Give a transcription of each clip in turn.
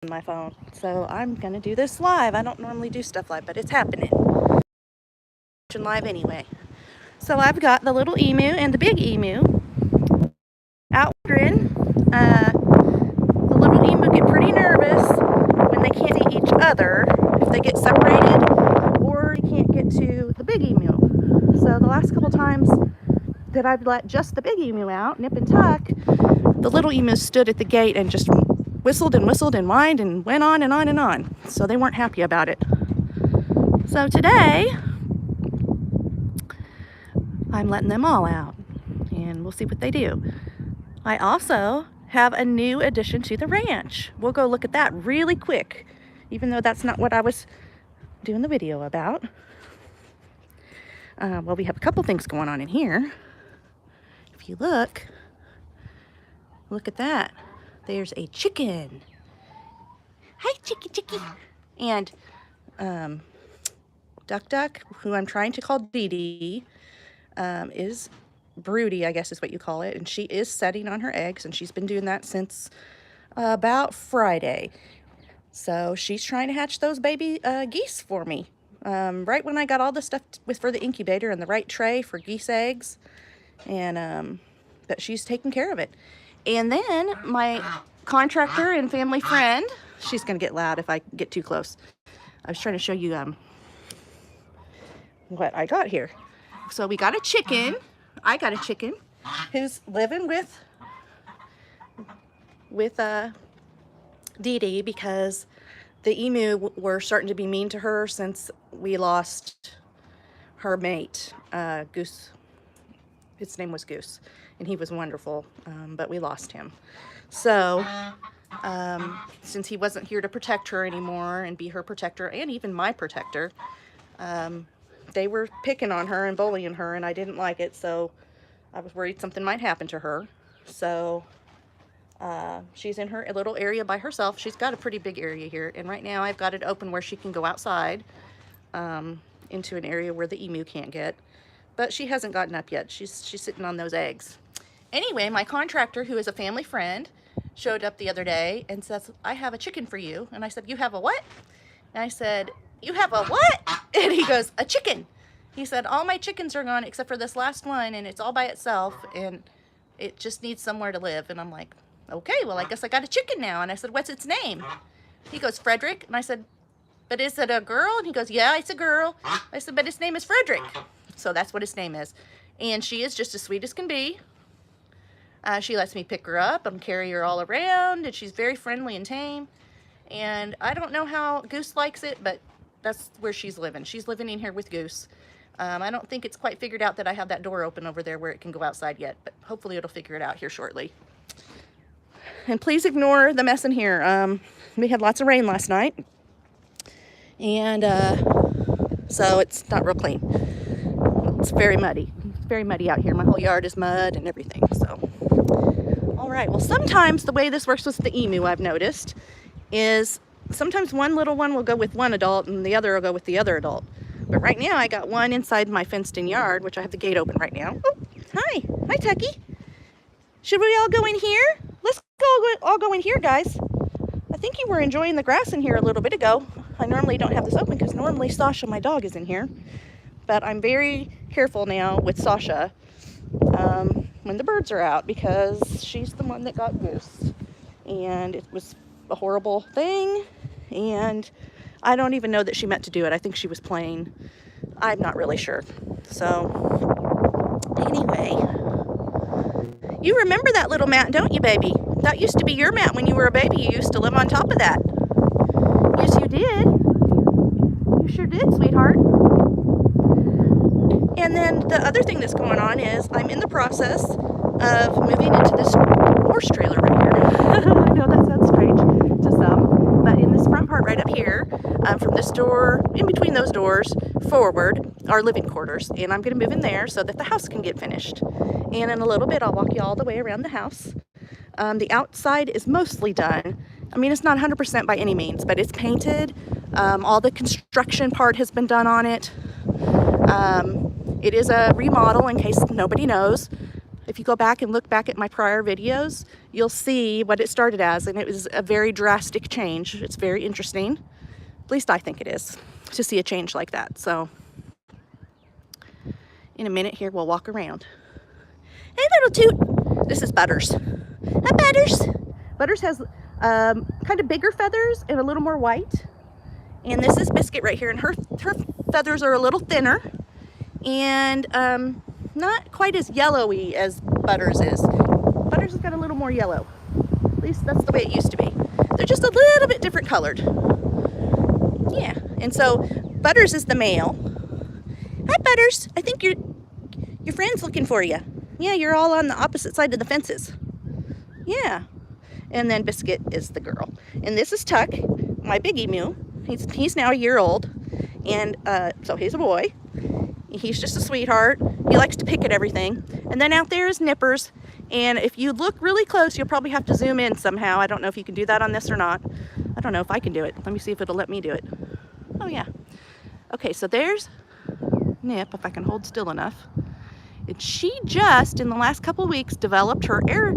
my phone. So I'm going to do this live. I don't normally do stuff live, but it's happening. Live anyway. So I've got the little emu and the big emu out wandering. The little emu get pretty nervous when they can't see each other, if they get separated, or you can't get to the big emu. So the last couple times that I've let just the big emu out, Nip and Tuck, the little emu stood at the gate and just whistled and whistled and whined and went on and on and on. So they weren't happy about it. So today, I'm letting them all out and we'll see what they do. I also have a new addition to the ranch. We'll go look at that really quick, even though that's not what I was doing the video about. Well, we have a couple things going on in here. If you look at that. There's a chicken. Hi, Chicky. And Duck, who I'm trying to call Dee Dee, is broody, I guess is what you call it. And she is setting on her eggs, and she's been doing that since about Friday. So she's trying to hatch those baby geese for me. Right when I got all the stuff for the incubator and the right tray for geese eggs. And but she's taking care of it. And then my contractor and family friend, she's going to get loud if I get too close. I was trying to show you what I got here. So we got a chicken. I got a chicken who's living with Dee Dee because the emu were starting to be mean to her since we lost her mate, Goose. His name was Goose, and he was wonderful, but we lost him. So, since he wasn't here to protect her anymore and be her protector and even my protector, they were picking on her and bullying her, and I didn't like it, so I was worried something might happen to her. So, she's in her little area by herself. She's got a pretty big area here, and right now I've got it open where she can go outside into an area where the emu can't get. But she hasn't gotten up yet. She's sitting on those eggs. Anyway, my contractor, who is a family friend, showed up the other day and says, I have a chicken for you. And I said, you have a what? And I said, you have a what? And he goes, a chicken. He said, all my chickens are gone except for this last one, and it's all by itself, and it just needs somewhere to live. And I'm like, okay, well, I guess I got a chicken now. And I said, what's its name? He goes, Frederick. And I said, but is it a girl? And he goes, yeah, it's a girl. I said, but its name is Frederick. So that's what his name is. And she is just as sweet as can be. She lets me pick her up and carry her all around, and she's very friendly and tame. And I don't know how Goose likes it, but that's where she's living. She's living in here with Goose. I don't think it's quite figured out that I have that door open over there where it can go outside yet, but hopefully it'll figure it out here shortly. And please ignore the mess in here. We had lots of rain last night, and so it's not real clean. It's very muddy. It's very muddy out here. My whole yard is mud and everything. So, all right. Well, sometimes the way this works with the emu, I've noticed, is sometimes one little one will go with one adult and the other will go with the other adult. But right now I got one inside my fenced-in yard, which I have the gate open right now. Oh, hi. Hi, Tucky. Should we all go in here? Let's all go in here, guys. I think you were enjoying the grass in here a little bit ago. I normally don't have this open because normally Sasha, my dog, is in here. But I'm very careful now with Sasha when the birds are out because she's the one that got Goose. And it was a horrible thing. And I don't even know that she meant to do it. I think she was playing. I'm not really sure. So, anyway. You remember that little mat, don't you, baby? That used to be your mat when you were a baby. You used to live on top of that. Yes, you did. You sure did, sweetheart. And then the other thing that's going on is I'm in the process of moving into this horse trailer right here. I know that sounds strange to some, but in this front part right up here, from this door, in between those doors, forward, are living quarters. And I'm going to move in there so that the house can get finished. And in a little bit, I'll walk you all the way around the house. The outside is mostly done. I mean, it's not 100% by any means, but it's painted. All the construction part has been done on it. It is a remodel, in case nobody knows. if you go back and look back at my prior videos, you'll see what it started as, and it was a very drastic change. It's very interesting, at least I think it is, to see a change like that. So in a minute here, we'll walk around. Hey, little Toot. This is Butters. Hi, Butters. Butters has kind of bigger feathers and a little more white. And this is Biscuit right here, and her feathers are a little thinner and not quite as yellowy as Butters is. Butters has got a little more yellow. At least that's the way it used to be. They're just a little bit different colored. Yeah, and so Butters is the male. Hi, Butters. I think your friend's looking for you. Yeah, you're all on the opposite side of the fences. Yeah. And then Biscuit is the girl. And this is Tuck, my big emu. He's now a year old. And so he's a boy. He's just a sweetheart. He likes to pick at everything. And then out there is Nippers. And if you look really close, you'll probably have to zoom in somehow. I don't know if you can do that on this or not. I don't know if I can do it. Let me see if it'll let me do it. Oh, yeah. Okay, so there's Nip, if I can hold still enough. And she just, in the last couple of weeks, developed her air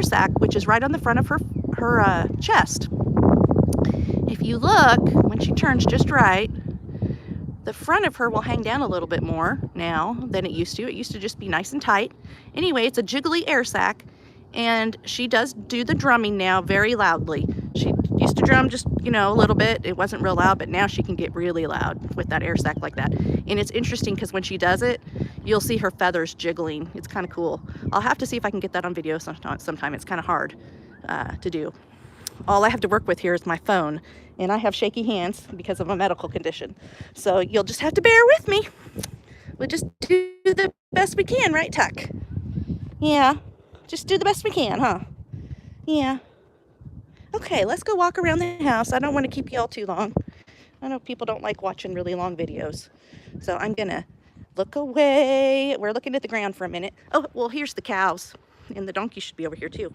sac, which is right on the front of her chest. If you look, when she turns just right, the front of her will hang down a little bit more now than it used to. It used to just be nice and tight. Anyway, it's a jiggly air sac, and she does do the drumming now very loudly. She used to drum just, you know, a little bit. It wasn't real loud, but now she can get really loud with that air sac like that. And it's interesting because when she does it, you'll see her feathers jiggling. It's kind of cool. I'll have to see if I can get that on video sometime. It's kind of hard to do. All I have to work with here is my phone, and I have shaky hands because of a medical condition. So you'll just have to bear with me. We'll just do the best we can, right, Tuck? Yeah, just do the best we can, huh? Yeah. Okay, let's go walk around the house. I don't want to keep you all too long. I know people don't like watching really long videos. So I'm going to look away. We're looking at the ground for a minute. Oh, well, here's the cows. And the donkey should be over here, too.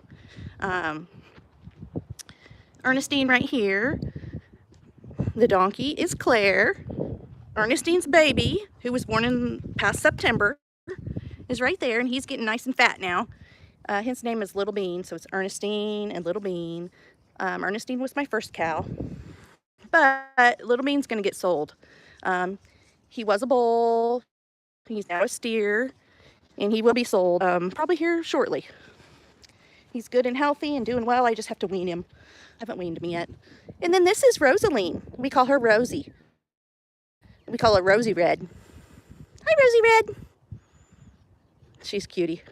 Ernestine right here. The donkey is Claire. Ernestine's baby, who was born in past September, is right there, and he's getting nice and fat now. His name is Little Bean, so it's Ernestine and Little Bean. Ernestine was my first cow, but Little Bean's going to get sold. He was a bull. He's now a steer, and he will be sold probably here shortly. He's good and healthy and doing well. I just have to wean him. I haven't weaned him yet. And then this is Rosaline. We call her Rosie. We call her Rosie Red. Hi, Rosie Red. She's cutie.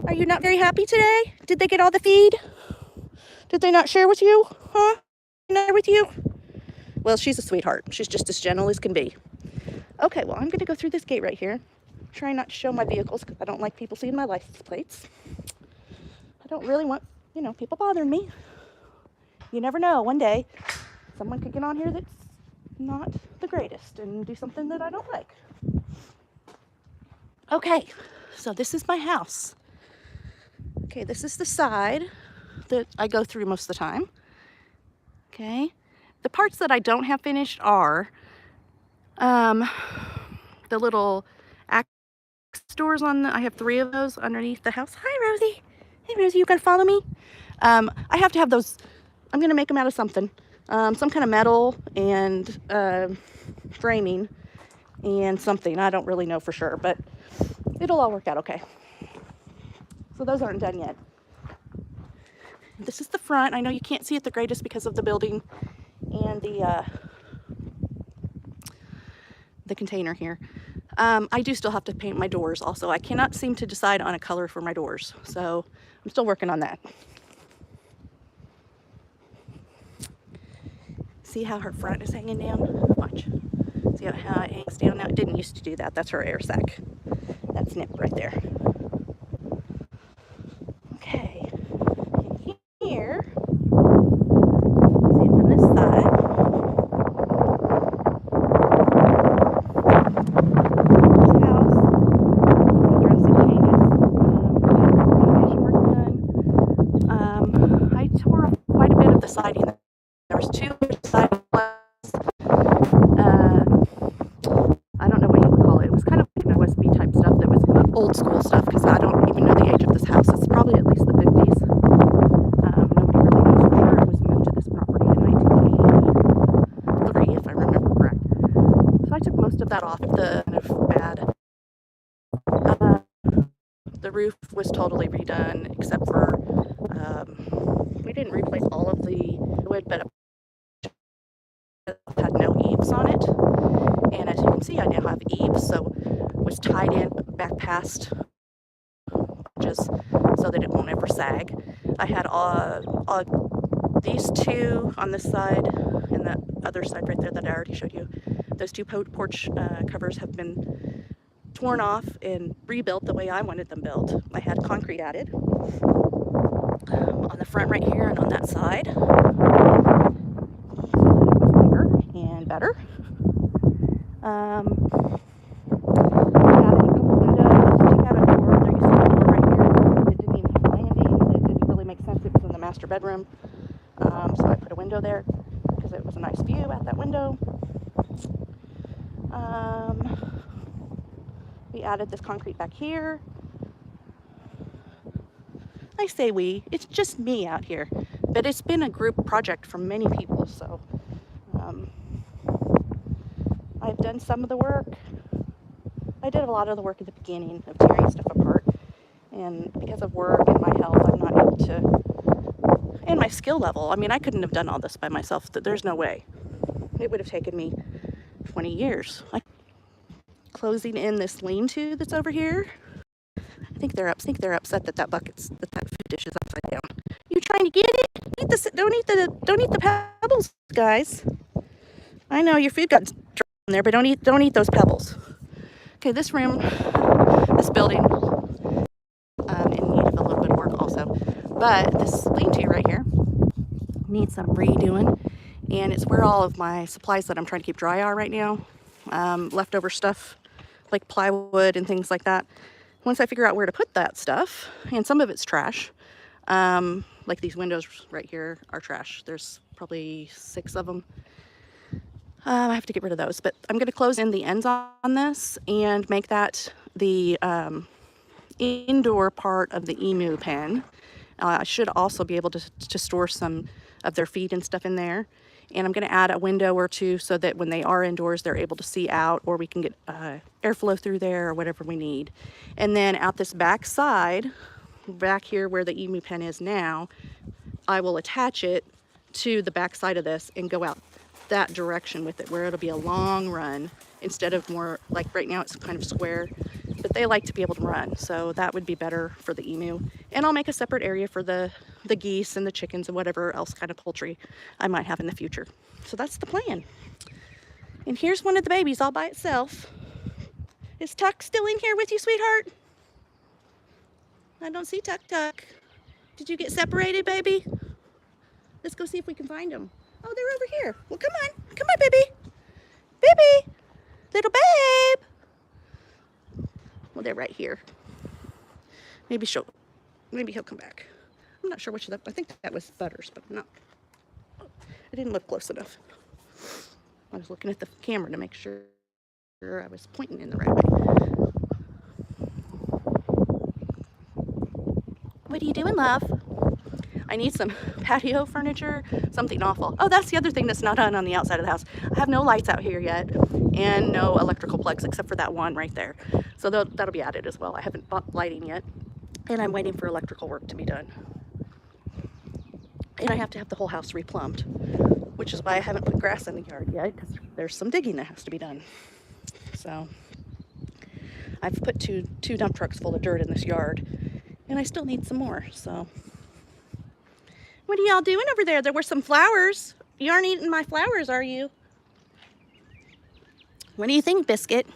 Are you not very happy today? Did they get all the feed? Did they not share with you? Huh? Not with you? Well, she's a sweetheart. She's just as gentle as can be. Okay, well, I'm going to go through this gate right here. Try not to show my vehicles because I don't like people seeing my license plates. I don't really want, you know, people bothering me. You never know. One day, someone could get on here that's not the greatest and do something that I don't like. Okay, so this is my house. Okay, this is the side that I go through most of the time. Okay, the parts that I don't have finished are the little axe doors I have 3 of those underneath the house. Hi, Rosie. Hey, Rosie, you gonna follow me? I have to have those. I'm gonna make them out of something, some kind of metal and framing and something. I don't really know for sure, but it'll all work out okay. So those aren't done yet. This is the front. I know you can't see it the greatest because of the building and the container here. I do still have to paint my doors also. I cannot seem to decide on a color for my doors, so I'm still working on that. See how her front is hanging down? Watch. See how it hangs down now? It didn't used to do that. That's her air sac. That's Nip right there. Okay. And here, see it from this side. This house, drastic changes. Foundation work done. I tore up quite a bit of the siding. There was 2 siding. I don't know what you would call it. It was kind of like OSB type stuff that was old school stuff because I don't that off. The kind of bad. The roof was totally redone except for we didn't replace all of the wood, but it had no eaves on it. And as you can see, I now have eaves, so it was tied in back past just so that it won't ever sag. I had these two on this side and the other side right there that I already showed you. Those two porch covers have been torn off and rebuilt the way I wanted them built. I had concrete added on the front right here and on that side. Bigger and better. Added a couple windows. She had a door. There used to be a door right here that didn't even have a landing. That didn't really make sense. It was in the master bedroom. So I put a window there because it was a nice view at that window. We added this concrete back here. I say we, it's just me out here, but it's been a group project for many people, so I've done some of the work. I did a lot of the work at the beginning of tearing stuff apart, and because of work and my health, I'm not able to, and my skill level, I mean, I couldn't have done all this by myself. There's no way. It would have taken me 20 years. Closing in this lean-to that's over here. I think they're upset that that food dish is upside down. You trying to get it? Don't eat the pebbles, guys. I know your food got dropped in there, but don't eat those pebbles. Okay, this room, this building, in need of a little bit of work also. But this lean-to right here needs some redoing, and it's where all of my supplies that I'm trying to keep dry are right now. Leftover stuff like plywood and things like that. Once I figure out where to put that stuff, and some of it's trash, like these windows right here are trash. There's probably 6 of them. I have to get rid of those, but I'm going to close in the ends on this and make that the indoor part of the emu pen. I should also be able to store some of their feed and stuff in there. And I'm going to add a window or two so that when they are indoors, they're able to see out, or we can get airflow through there or whatever we need. And then out this back side, back here where the emu pen is now, I will attach it to the back side of this and go out that direction with it, where it'll be a long run instead of more like right now it's kind of square, but they like to be able to run, so that would be better for the emu. And I'll make a separate area for the geese and the chickens and whatever else kind of poultry I might have in the future. So that's the plan. And here's one of the babies all by itself. Is Tuck still in here with you, sweetheart? I don't see Tuck. Did you get separated, baby? Let's go see if we can find them. Oh, they're over here. Well, come on, baby. Baby, little babe. Well, they're right here. Maybe he'll come back. I'm not sure which of them. I think that was Butters, but not. I didn't look close enough. I was looking at the camera to make sure I was pointing in the right way. What are you doing, love? I need some patio furniture, something awful. Oh, that's the other thing that's not on the outside of the house. I have no lights out here yet and no electrical plugs except for that one right there. So that'll be added as well. I haven't bought lighting yet, and I'm waiting for electrical work to be done. And I have to have the whole house replumbed, which is why I haven't put grass in the yard yet, because there's some digging that has to be done. So I've put two dump trucks full of dirt in this yard, and I still need some more, so. What are y'all doing over there? There were some flowers. You aren't eating my flowers, are you? What do you think, Biscuit?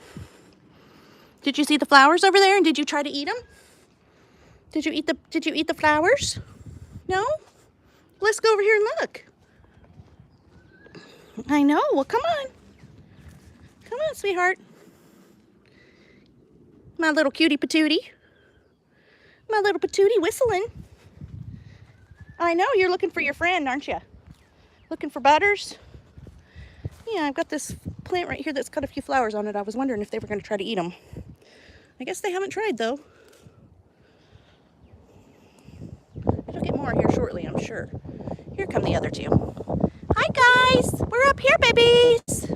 Did you see the flowers over there, and did you try to eat them? Did you eat the flowers? No? Let's go over here and look. I know. Well, come on. Come on, sweetheart. My little cutie patootie. My little patootie whistling. I know, you're looking for your friend, aren't you? Looking for Butters? Yeah, I've got this plant right here that's got a few flowers on it. I was wondering if they were going to try to eat them. I guess they haven't tried, though. It'll get more here shortly, I'm sure. Here come the other two. Hi, guys. We're up here, babies.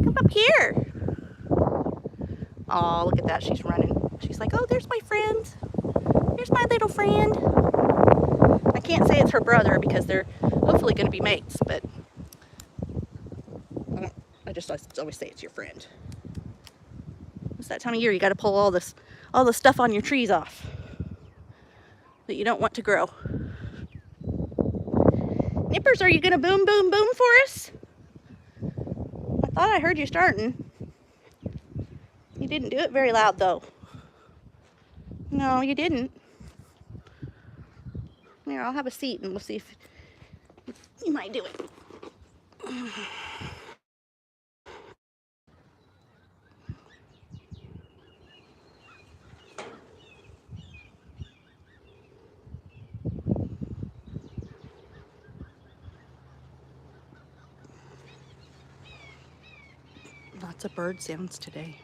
Come up here. Oh, look at that. She's running. She's like, oh, there's my friend. There's my little friend. I can't say it's her brother because they're hopefully going to be mates, but I just always say it's your friend. It's that time of year you got to pull all the stuff on your trees off that you don't want to grow. Nippers, are you going to boom, boom, boom for us? I thought I heard you starting. You didn't do it very loud, though. No, you didn't. Here, I'll have a seat and we'll see if you might do it. Lots of bird sounds today.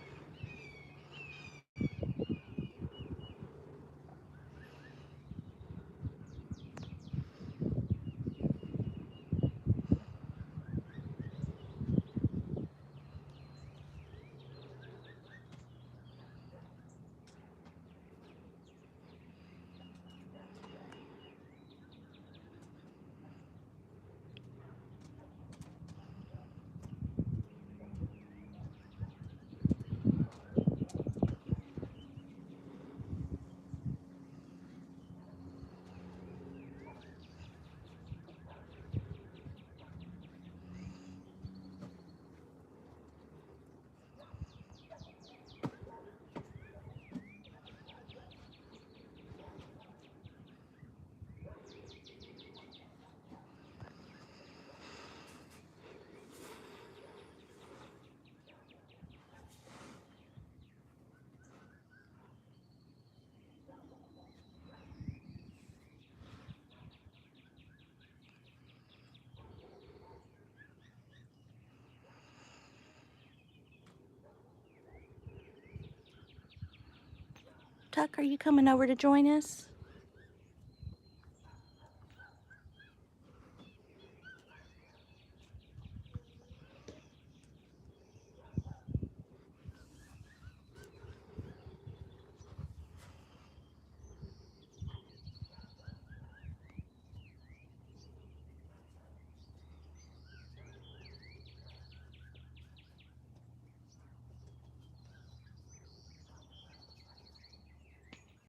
Tuck, are you coming over to join us?